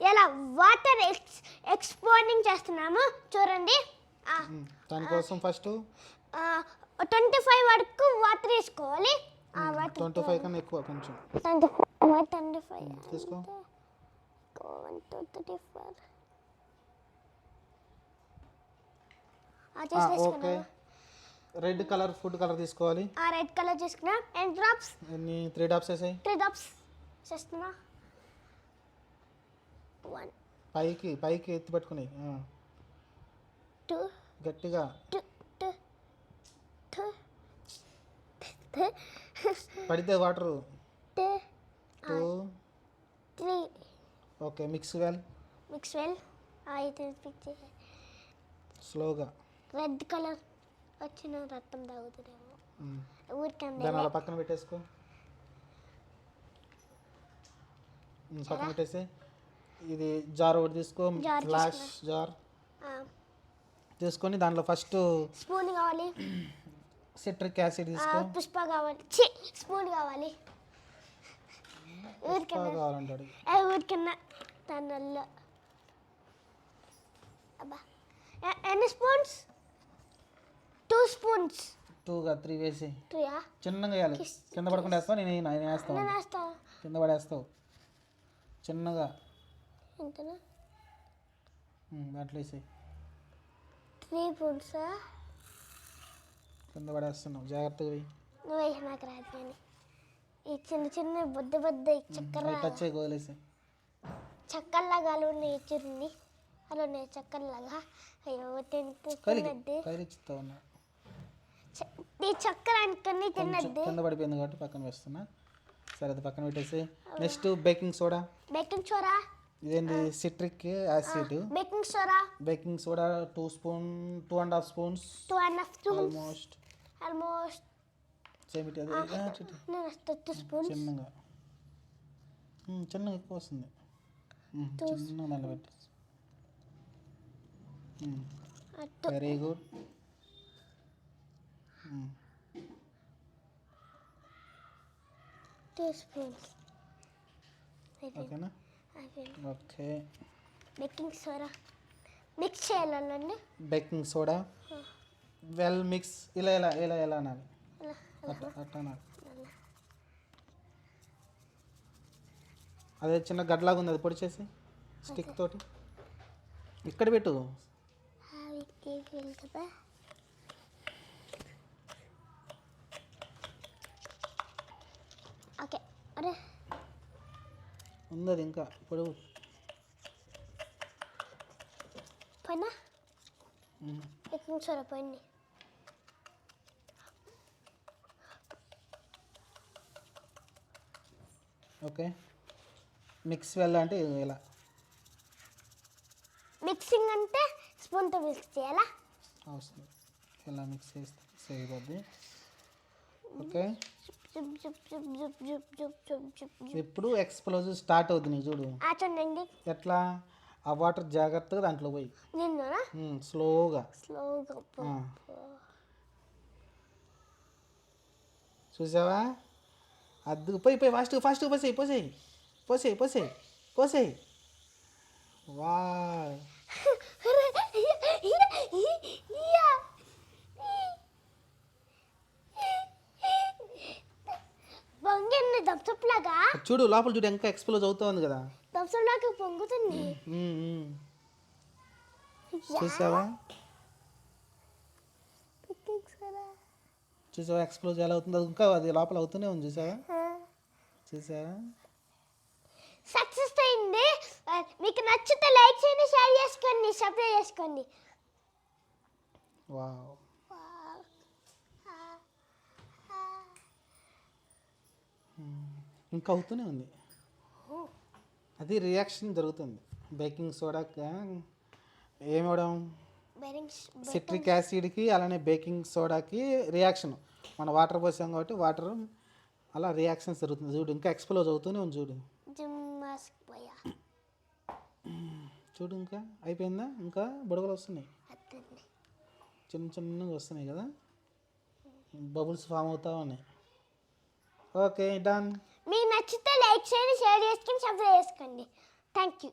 ఇలా water exporting చేస్తున్నాము చూడండి. దానికోసం ఫస్ట్ 25 వరకు వాటర్ వేసుకోవాలి. 25 కన్నా ఎక్కువ కొంచెం 25 తీసుకో. 34 okay. Red colour food colour తీసుకోవాలి. రెడ్ కలర్ తీసుకున్నా. అండ్ డ్రాప్స్ ఎన్ని 3 డ్రాప్స్ వేసాయి. 3 డ్రాప్స్ చేస్తున్నా. 1 పైకి ఎత్తి పట్టుకుని 2 గట్టిగా పడితే వాటర్ 2 3. ఓకే. మిక్స్ వెల్ అయితే స్లోగా. రెడ్ కలర్ వచ్చిన రక్తం తాగుతుందేమో ఊరికండి. దాని అలా పక్కన పెట్టేసుకో. పక్కన పెట్టేసి ఇది జార్ ఒకటి తీసుకో. ఫ్లాష్ జార్ తీసుకొని దాంట్లో ఫస్ట్ స్పూన్ కావాలి. సిట్రిక్ యాసిడ్ తీసుకో. పుష్ప కావాలి. స్పూన్ కావాలి. కావాలంటాడు ఊరికన్నా దానిలో అబ్బా ఎన్ని స్పూన్స్? 2 స్పూన్స్. 2గా 3 వేసి 3 చిన్నగా వేయాలి. కింద పడకుండా వేస్తావు. నేను వేస్తాను. కింద పడేస్తావు చిన్నగా. ఎంతనా? దాంట్లో వేసి 3 స్పూన్స్ కింద పడేస్తున్నావు. జాగ్రత్తగా వేయి. నువ్వు వేసి నాకు రాదు కానీ ఈ చిన్న బొద్ద చక్కెర టచ్ వదిలేసి చక్కర్లాగా ఉన్నాయి. చిరుని అలా ఉన్నాయి చక్కర్లాగా. అయ్యో తిన్నద్ది ఈ చక్కెర అనుకుని తిన్నద్ది. కింద పడిపోయింది కాబట్టి పక్కన వేస్తున్నా. సరే అది పక్కన పెట్టేసి నెక్స్ట్ బేకింగ్ సోడా. ఇదేంటి citric acid. Baking soda 2.5 spoons. Almost చిన్నగా ఎక్కువ వస్తుంది. చిన్నగా నిలబెట్టి. Very good. ఓకేనా? ఓకే. బేకింగ్ సోడా మిక్స్ చేయాలండి. Baking soda well mix. ఇలా అనాలి. అట్లా అనాలి. అదే చిన్న గడ్లాగా ఉంది అది పొడి చేసి స్టిక్ తోటి ఇక్కడ పెట్టు. ఓకే. అరే ఉంది అది ఇంకా పొడుగు పోయినా బేకింగ్ సోడా పోయింది. ఓకే. మిక్స్ వెళ్ళాలంటే ఇలా మిక్సింగ్ అంటే స్పూన్తో మిక్స్ చేయాలా? అవసరం. ఇలా మిక్స్ చేస్తే సరిపోద్ది. ఓకే. ఇప్పుడు ఎక్స్ప్లోజివ్ స్టార్ట్ అవుతుంది. చూడు చూడండి ఎట్లా. ఆ వాటర్ జాగ్రత్తగా దాంట్లో పోయి స్లోగా చూసావా? అద్దు పోయి ఫాస్ట్ పోసేయి. వా చూడు లోపల చూడు ఇంకా ఎక్స్ప్లోజ్ అవుతుంది కదా. పొంగుతుంది. చూసావా ఎక్స్ప్లోజ్ ఎలా అవుతుంది. అది ఇంకా అది లోపల అవుతూనే ఉంది. చూసావా సక్సెస్ అయింది. మీకు నచ్చితే లైక్ చేయండి, షేర్ చేసుకోండి, సబ్స్క్రైబ్ చేసుకోండి. వావ్. ఇంకా అవుతూనే ఉంది. అది రియాక్షన్ జరుగుతుంది. బేకింగ్ సోడాకి ఏమవడం సిట్రిక్ యాసిడ్కి అలానే బేకింగ్ సోడాకి రియాక్షన్. మనం వాటర్ పోసాం కాబట్టి వాటర్ అలా రియాక్షన్స్ జరుగుతుంది. చూడు ఇంకా ఎక్స్ప్లోజ్ అవుతూనే ఉంది. చూడు ఇంకా అయిపోయిందా? ఇంకా బుడగలు వస్తున్నాయి. చిన్నగా వస్తున్నాయి కదా. బబుల్స్ ఫామ్ అవుతా ఉన్నాయి. Okay done. మీకు నచ్చితే లైక్ చేయండి, షేర్ చేసుకొని సబ్స్క్రైబ్ చేసుకోండి. Thank you.